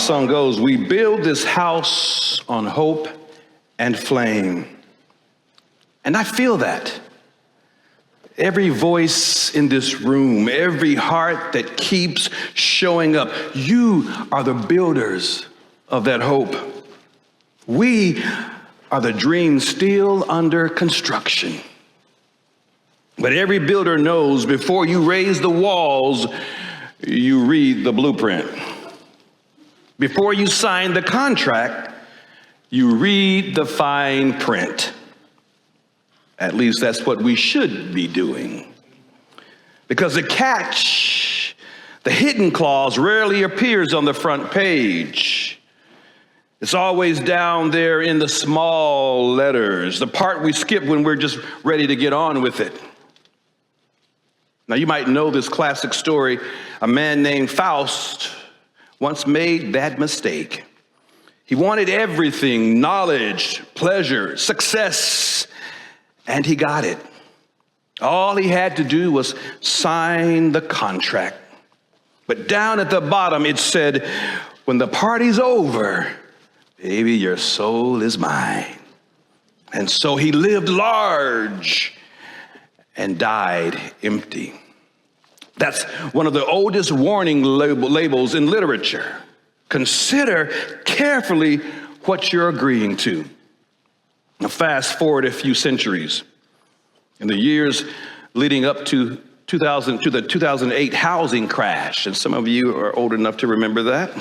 song goes, we build this house on hope and flame. And I feel that. Every voice in this room, every heart that keeps showing up, you are the builders of that hope. We are the dreams still under construction. But every builder knows before you raise the walls, you read the blueprint. Before you sign the contract, you read the fine print. At least that's what we should be doing. Because the catch, the hidden clause, rarely appears on the front page. It's always down there in the small letters, the part we skip when we're just ready to get on with it. Now, you might know this classic story. A man named Faust once made that mistake. He wanted everything, knowledge, pleasure, success, and he got it. All he had to do was sign the contract. But down at the bottom, it said, when the party's over, baby, your soul is mine. And so he lived large and died empty. That's one of the oldest warning labels in literature. Consider carefully what you're agreeing to. Now, fast forward a few centuries. In the years leading up to the 2008 housing crash, and some of you are old enough to remember that,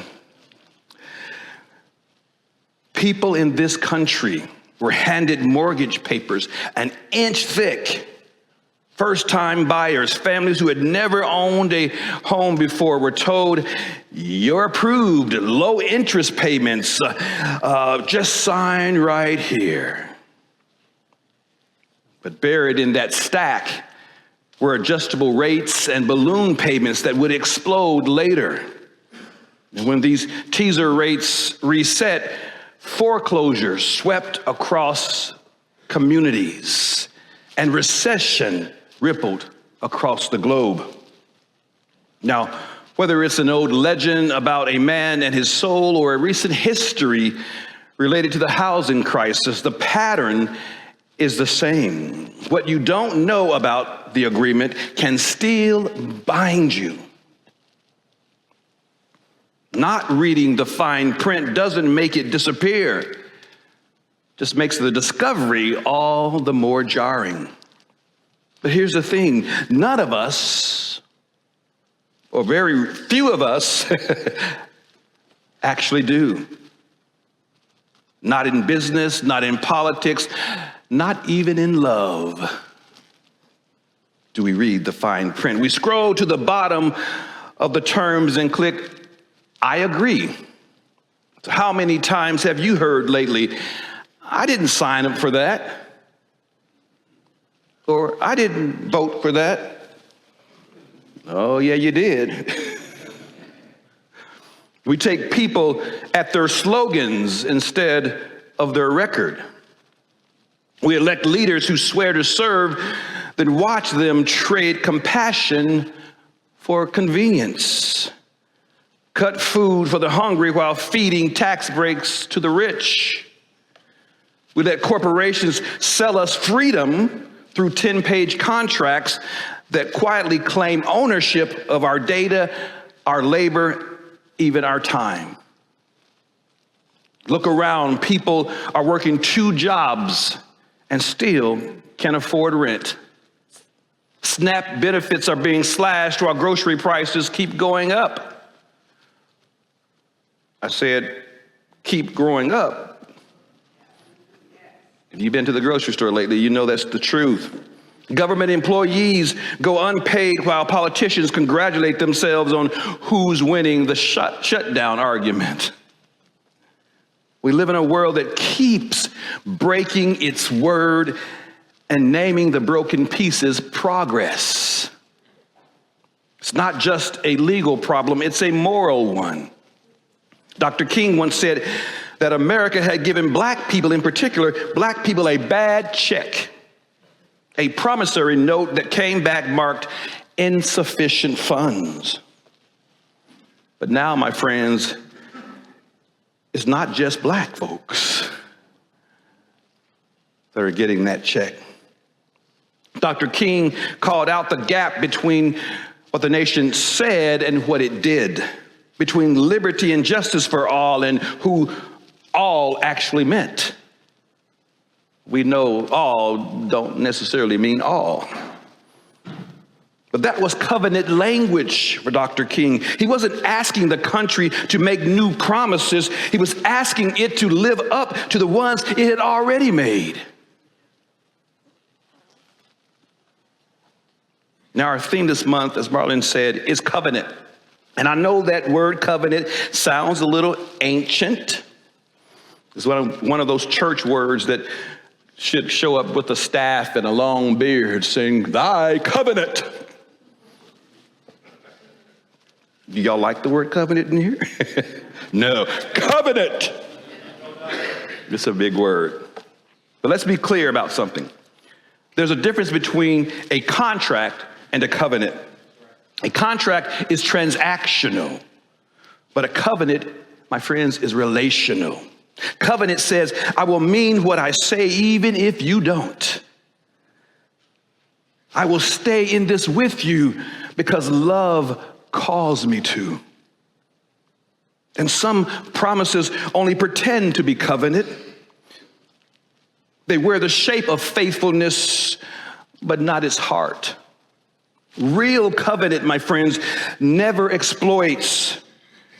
people in this country were handed mortgage papers an inch thick. First-time buyers, families who had never owned a home before were told, you're approved, low interest payments, just sign right here. But buried in that stack were adjustable rates and balloon payments that would explode later. And when these teaser rates reset, foreclosure swept across communities and recession rippled across the globe. Now, whether it's an old legend about a man and his soul or a recent history related to the housing crisis, the pattern is the same. What you don't know about the agreement can still bind you. Not reading the fine print doesn't make it disappear, just makes the discovery all the more jarring. But here's the thing, none of us, or very few of us, actually do. Not in business, not in politics, not even in love do we read the fine print. We scroll to the bottom of the terms and click, I agree. So how many times have you heard lately, I didn't sign up for that? Or I didn't vote for that. Oh, yeah, you did. We take people at their slogans instead of their record. We elect leaders who swear to serve, then watch them trade compassion for convenience. Cut food for the hungry while feeding tax breaks to the rich. We let corporations sell us freedom through 10-page contracts that quietly claim ownership of our data, our labor, even our time. Look around, people are working 2 jobs and still can't afford rent. SNAP benefits are being slashed while grocery prices keep going up. I said, keep growing up. If you've been to the grocery store lately, you know that's the truth. Government employees go unpaid while politicians congratulate themselves on who's winning the shutdown argument. We live in a world that keeps breaking its word and naming the broken pieces progress. It's not just a legal problem, it's a moral one. Dr. King once said that America had given black people, in particular, black people a bad check, a promissory note that came back marked insufficient funds. But now, my friends, it's not just black folks that are getting that check. Dr. King called out the gap between what the nation said and what it did, between liberty and justice for all and who all actually meant. We know all don't necessarily mean all. But that was covenant language for Dr. King. He wasn't asking the country to make new promises. He was asking it to live up to the ones it had already made. Now, our theme this month, as Marlon said, is covenant. And I know that word covenant sounds a little ancient. It's one of those church words that should show up with a staff and a long beard saying, "Thy covenant." Do y'all like the word covenant in here? No, covenant. It's a big word. But let's be clear about something. There's a difference between a contract and a covenant. A contract is transactional, but a covenant, my friends, is relational. Covenant says, I will mean what I say even if you don't. I will stay in this with you because love calls me to. And some promises only pretend to be covenant. They wear the shape of faithfulness, but not its heart. Real covenant, my friends, never exploits.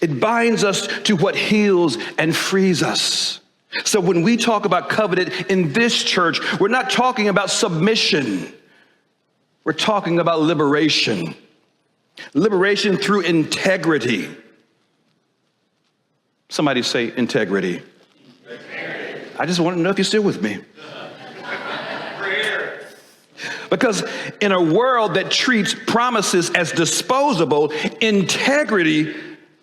It binds us to what heals and frees us. So when we talk about covenant in this church, we're not talking about submission. We're talking about liberation. Liberation through integrity. Somebody say integrity. I just want to know if you're still with me. Because in a world that treats promises as disposable, integrity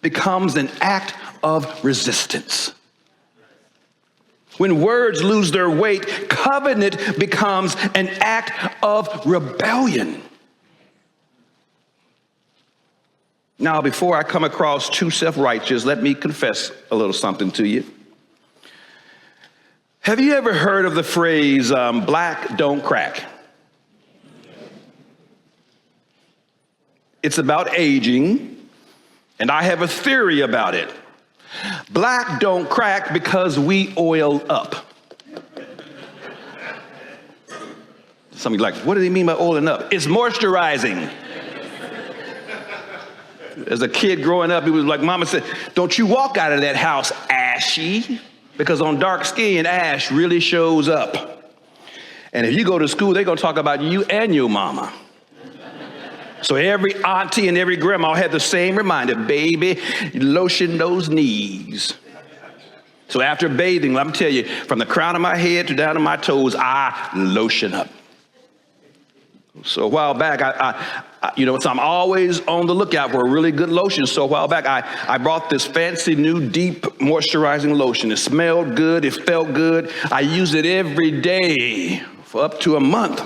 becomes an act of resistance. When words lose their weight, covenant becomes an act of rebellion. Now, before I come across too self-righteous, let me confess a little something to you. Have you ever heard of the phrase, black don't crack? It's about aging, and I have a theory about it. Black don't crack because we oil up. Some of you are like, what do they mean by oiling up? It's moisturizing. As a kid growing up, it was like Mama said, don't you walk out of that house ashy, because on dark skin, ash really shows up. And if you go to school, they're going to talk about you and your mama. So every auntie and every grandma had the same reminder, baby, lotion those knees. So after bathing, let me tell you, from the crown of my head to down to my toes, I lotion up. So a while back, so I'm always on the lookout for a really good lotion. So a while back, I brought this fancy new deep moisturizing lotion. It smelled good. It felt good. I used it every day for up to a month.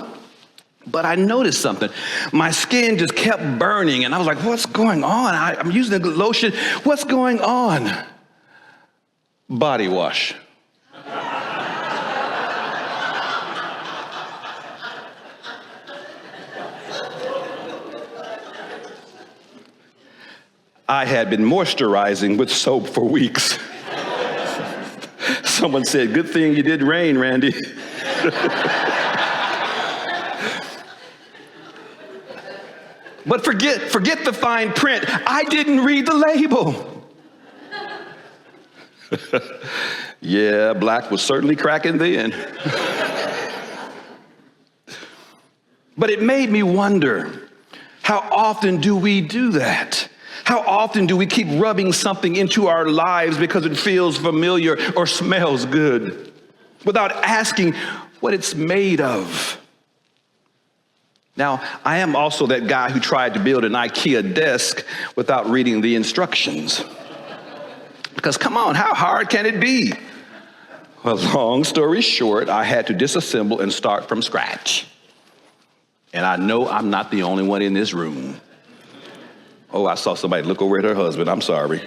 But I noticed something. My skin just kept burning, and I was like, what's going on? I'm using a good lotion. What's going on? Body wash. I had been moisturizing with soap for weeks. Someone said, good thing you didn't rain, Randy. But forget the fine print. I didn't read the label. Yeah, black was certainly cracking then. But it made me wonder, how often do we do that? How often do we keep rubbing something into our lives because it feels familiar or smells good, without asking what it's made of? Now, I am also that guy who tried to build an IKEA desk without reading the instructions. Because come on, how hard can it be? Well, long story short, I had to disassemble and start from scratch. And I know I'm not the only one in this room. Oh, I saw somebody look over at her husband. I'm sorry.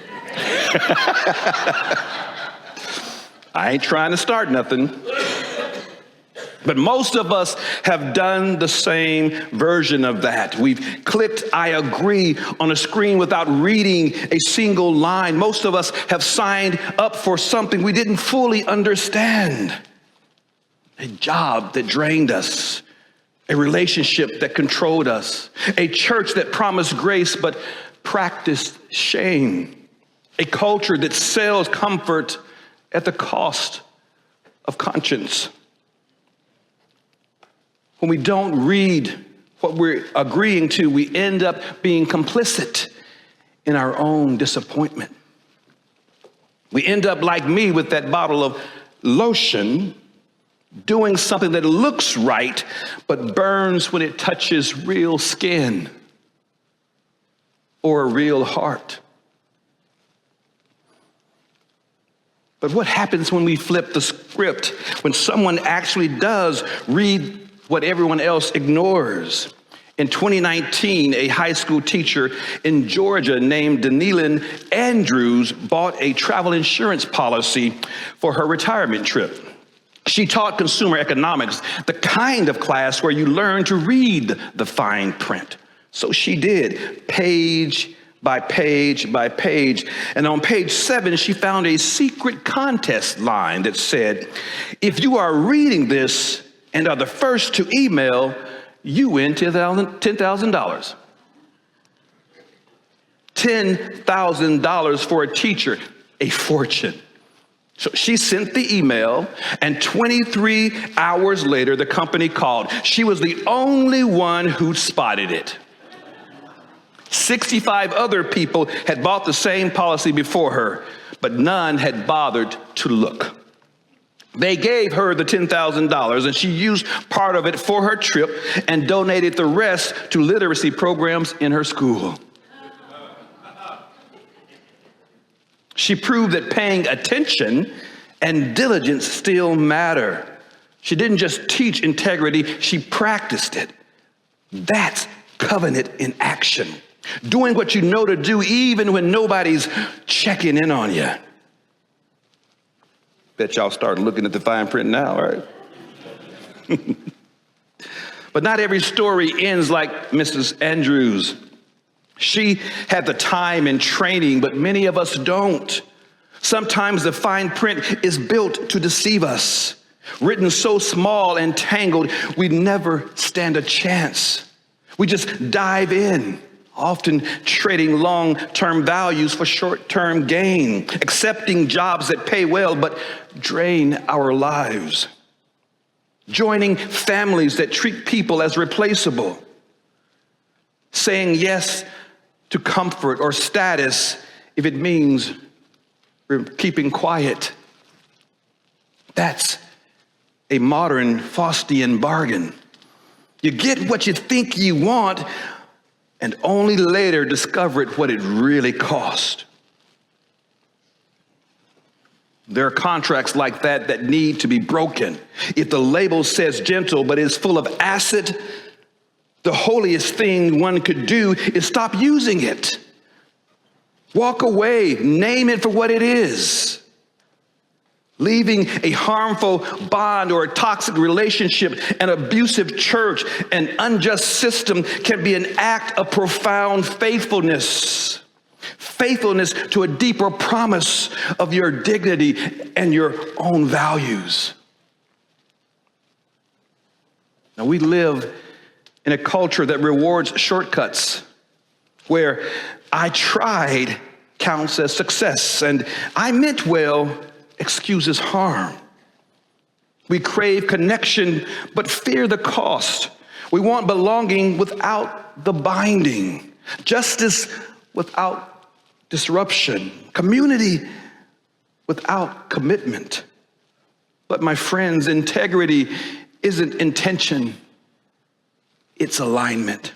I ain't trying to start nothing. But most of us have done the same version of that. We've clicked "I agree" on a screen without reading a single line. Most of us have signed up for something we didn't fully understand. A job that drained us, a relationship that controlled us, a church that promised grace but practiced shame, a culture that sells comfort at the cost of conscience. When we don't read what we're agreeing to, we end up being complicit in our own disappointment. We end up like me with that bottle of lotion, doing something that looks right, but burns when it touches real skin or a real heart. But what happens when we flip the script, when someone actually does read what everyone else ignores? In 2019, a high school teacher in Georgia named Danilyn Andrews bought a travel insurance policy for her retirement trip. She taught consumer economics, the kind of class where you learn to read the fine print. So she did, page by page by page. And on page 7, she found a secret contest line that said, "If you are reading this and are the first to email, you win $10,000. $10,000 for a teacher, a fortune." So she sent the email, and 23 hours later, the company called. She was the only one who spotted it. 65 other people had bought the same policy before her, but none had bothered to look. They gave her the $10,000, and she used part of it for her trip and donated the rest to literacy programs in her school. She proved that paying attention and diligence still matter. She didn't just teach integrity, she practiced it. That's covenant in action. Doing what you know to do even when nobody's checking in on you. Bet y'all started looking at the fine print now, right? But not every story ends like Mrs. Andrews. She had the time and training, but many of us don't. Sometimes the fine print is built to deceive us, written so small and tangled, we never stand a chance. We just dive in, often trading long-term values for short-term gain, accepting jobs that pay well but drain our lives, joining families that treat people as replaceable, saying yes to comfort or status if it means we're keeping quiet. That's a modern Faustian bargain. You get what you think you want and only later discover what it really cost. There are contracts like that need to be broken. If the label says gentle but is full of acid, the holiest thing one could do is stop using it. Walk away, name it for what it is. Leaving a harmful bond or a toxic relationship, an abusive church, an unjust system can be an act of profound faithfulness. Faithfulness to a deeper promise of your dignity and your own values. Now, we live in a culture that rewards shortcuts, where "I tried" counts as success, and "I meant well" excuses harm. We crave connection, but fear the cost. We want belonging without the binding, justice without disruption, community without commitment. But my friends, integrity isn't intention, it's alignment.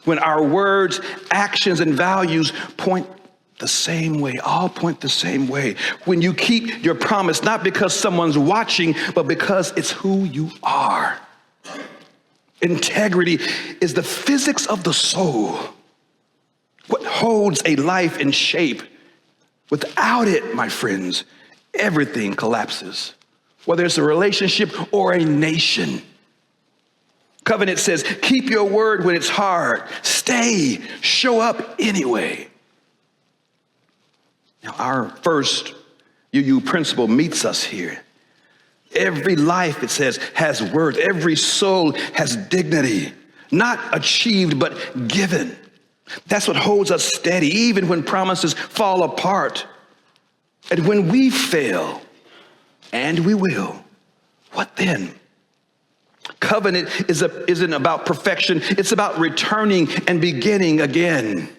When our words, actions, and values point the same way, all point the same way. When you keep your promise, not because someone's watching, but because it's who you are. Integrity is the physics of the soul, what holds a life in shape. Without it, my friends, everything collapses, whether it's a relationship or a nation. Covenant says, keep your word when it's hard. Stay, show up anyway. Now, our first UU principle meets us here. Every life, it says, has worth. Every soul has dignity, not achieved, but given. That's what holds us steady, even when promises fall apart. And when we fail, and we will, what then? Covenant isn't about perfection. It's about returning and beginning again.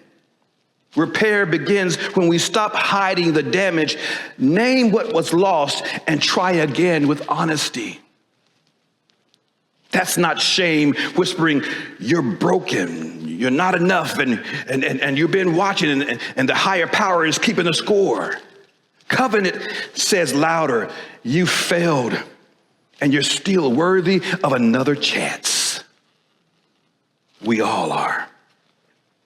Repair begins when we stop hiding the damage, name what was lost, and try again with honesty. That's not shame whispering, you're broken, you're not enough, and you've been watching, and the higher power is keeping the score. Covenant says louder, you failed, and you're still worthy of another chance. We all are.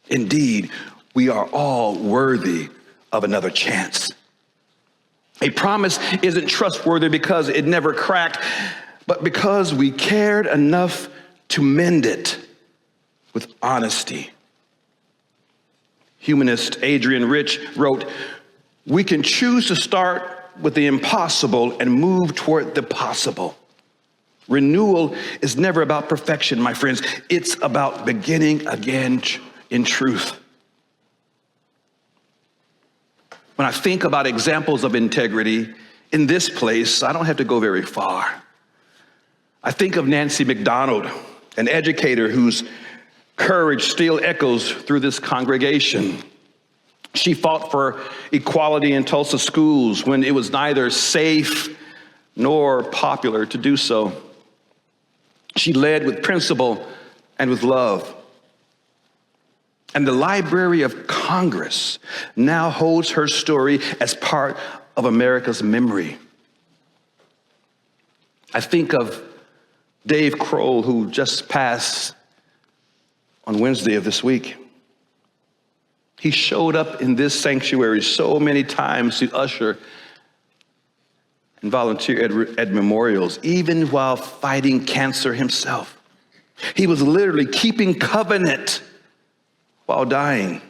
Indeed, we are all worthy of another chance. A promise isn't trustworthy because it never cracked, but because we cared enough to mend it with honesty. Humanist Adrian Rich wrote, we can choose to start with the impossible and move toward the possible. Renewal is never about perfection, my friends. It's about beginning again in truth. When I think about examples of integrity in this place, I don't have to go very far. I think of Nancy McDonald, an educator whose courage still echoes through this congregation. She fought for equality in Tulsa schools when it was neither safe nor popular to do so. She led with principle and with love. And the Library of Congress now holds her story as part of America's memory. I think of Dave Kroll, who just passed on Wednesday of this week. He showed up in this sanctuary so many times to usher and volunteer at memorials, even while fighting cancer himself. He was literally keeping covenant while dying,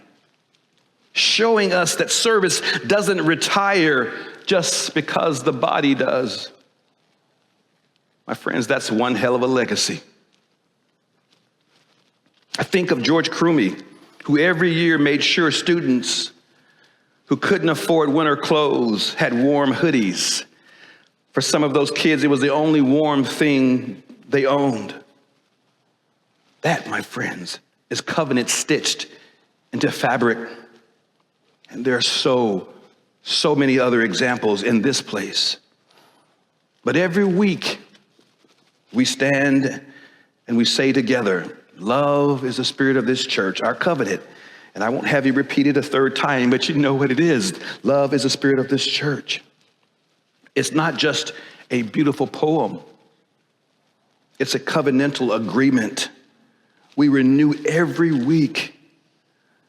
showing us that service doesn't retire just because the body does. My friends, that's one hell of a legacy. I think of George Crumey, who every year made sure students who couldn't afford winter clothes had warm hoodies. For some of those kids, it was the only warm thing they owned. That, my friends, is covenant stitched into fabric. And there are so many other examples in this place. But every week, we stand and we say together, love is the spirit of this church, our covenant. And I won't have you repeat it a third time, but you know what it is. Love is the spirit of this church. It's not just a beautiful poem. It's a covenantal agreement. We renew every week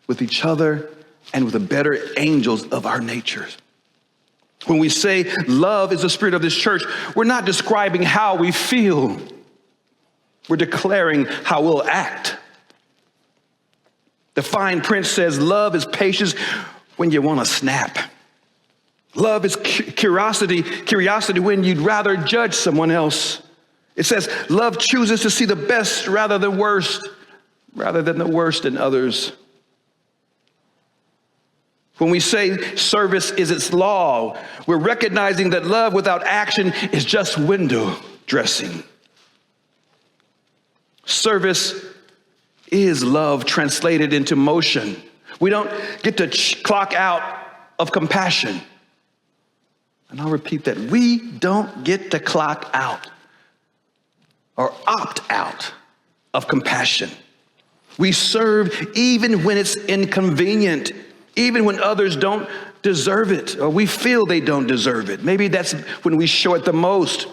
with each other and with the better angels of our natures. When we say love is the spirit of this church, we're not describing how we feel. We're declaring how we'll act. The fine print says love is patience when you want to snap. Love is curiosity when you'd rather judge someone else. It says love chooses to see the best rather than the worst in others. When we say service is its law, we're recognizing that love without action is just window dressing. Service is love translated into motion. We don't get to clock out of compassion. And I'll repeat that. We don't get to clock out or opt out of compassion. We serve even when it's inconvenient, even when others don't deserve it, or we feel they don't deserve it. Maybe that's when we show it the most.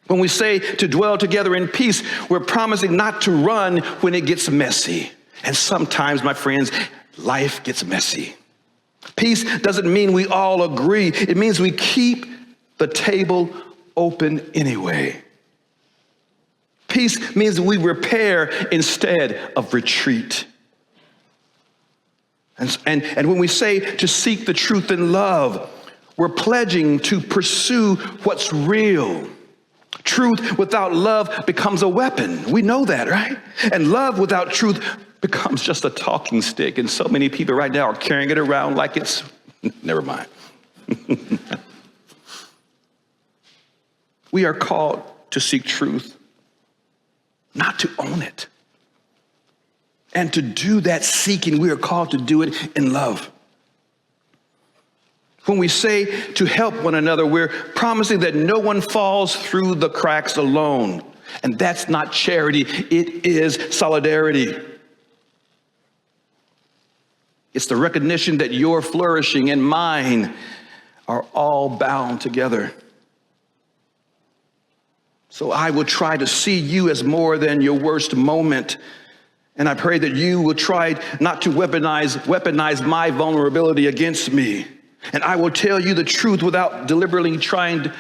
When we say to dwell together in peace, we're promising not to run when it gets messy. And sometimes, my friends, life gets messy. Peace doesn't mean we all agree. It means we keep the table open anyway. Peace means we repair instead of retreat. And when we say to seek the truth in love, we're pledging to pursue what's real. Truth without love becomes a weapon. We know that, right? And love without truth becomes just a talking stick. And so many people right now are carrying it around like it's, never mind. We are called to seek truth, not to own it. And to do that seeking, we are called to do it in love. When we say to help one another, we're promising that no one falls through the cracks alone. And that's not charity, it is solidarity. It's the recognition that your flourishing and mine are all bound together. So I will try to see you as more than your worst moment. And I pray that you will try not to weaponize my vulnerability against me. And I will tell you the truth without deliberately trying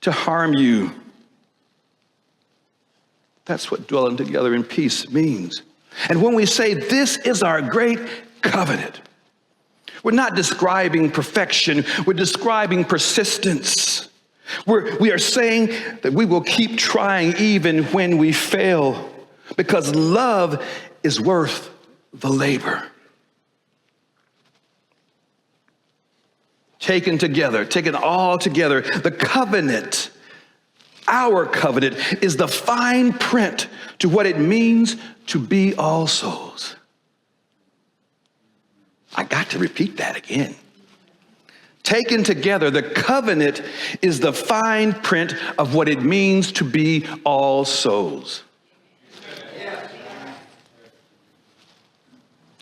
to harm you. That's what dwelling together in peace means. And when we say this is our great covenant, we're not describing perfection, we're describing persistence. We are saying that we will keep trying even when we fail, because love is worth the labor. Taken all together, the covenant, our covenant, is the fine print to what it means to be all souls. I got to repeat that again. Taken together, the covenant is the fine print of what it means to be all souls.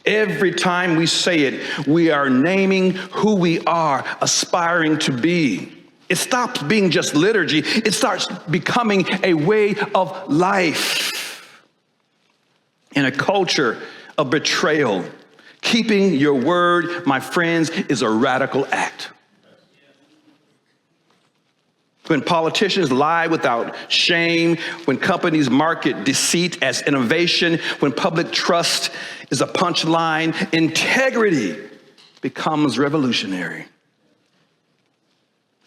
Every time we say it, we are naming who we are aspiring to be. It stops being just liturgy. It starts becoming a way of life. In a culture of betrayal, keeping your word, my friends, is a radical act. When politicians lie without shame, when companies market deceit as innovation, when public trust is a punchline, integrity becomes revolutionary.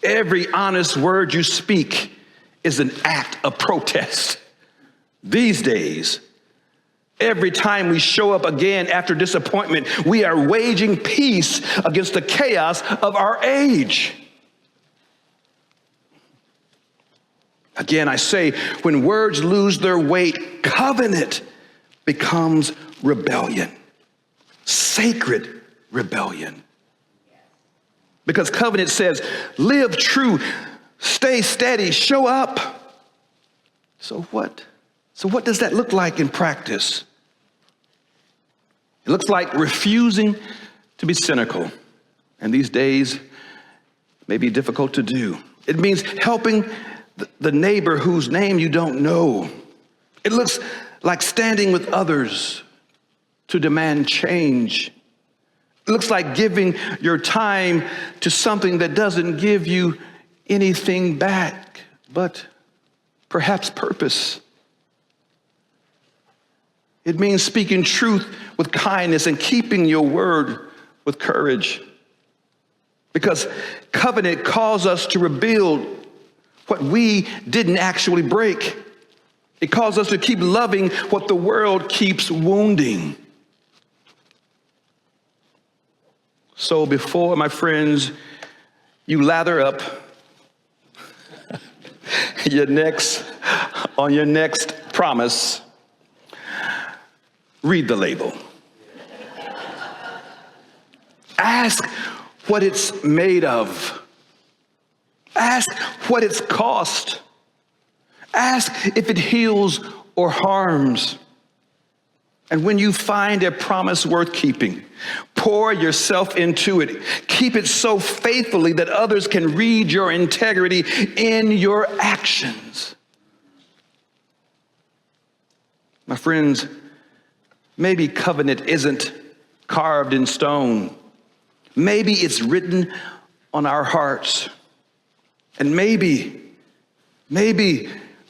Every honest word you speak is an act of protest. These days, every time we show up again after disappointment, we are waging peace against the chaos of our age. Again, I say, when words lose their weight, covenant becomes rebellion, sacred rebellion. Because covenant says, live true, stay steady, show up. So what does that look like in practice? It looks like refusing to be cynical. And these days may be difficult to do. It means helping the neighbor whose name you don't know. It looks like standing with others to demand change. It looks like giving your time to something that doesn't give you anything back, but perhaps purpose. It means speaking truth with kindness and keeping your word with courage. Because covenant calls us to rebuild what we didn't actually break. It calls us to keep loving what the world keeps wounding. So before, my friends, you lather up on your next promise, read the label. Ask what it's made of. Ask what it's cost. Ask if it heals or harms. And when you find a promise worth keeping, pour yourself into it. Keep it so faithfully that others can read your integrity in your actions. My friends, maybe covenant isn't carved in stone. Maybe it's written on our hearts. And maybe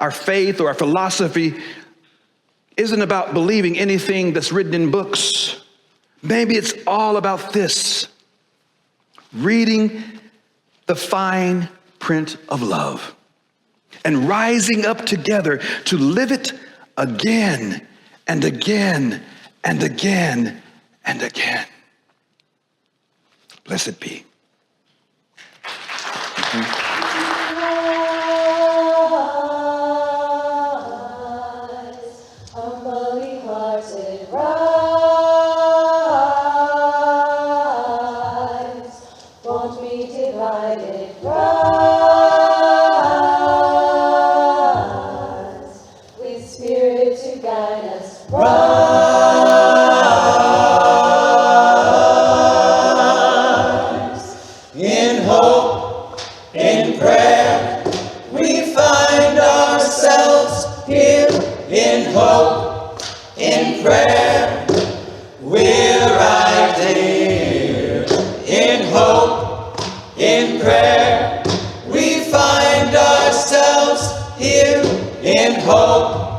our faith or our philosophy isn't about believing anything that's written in books. Maybe it's all about this: reading the fine print of love and rising up together to live it again and again and again and again. Blessed be. Humbly hearted, rise. Won't be divided, rise. With Spirit to guide us, rise. In hope, in prayer, we find ourselves here. In hope, in prayer, we're right here. In hope, in prayer, we find ourselves here. In hope,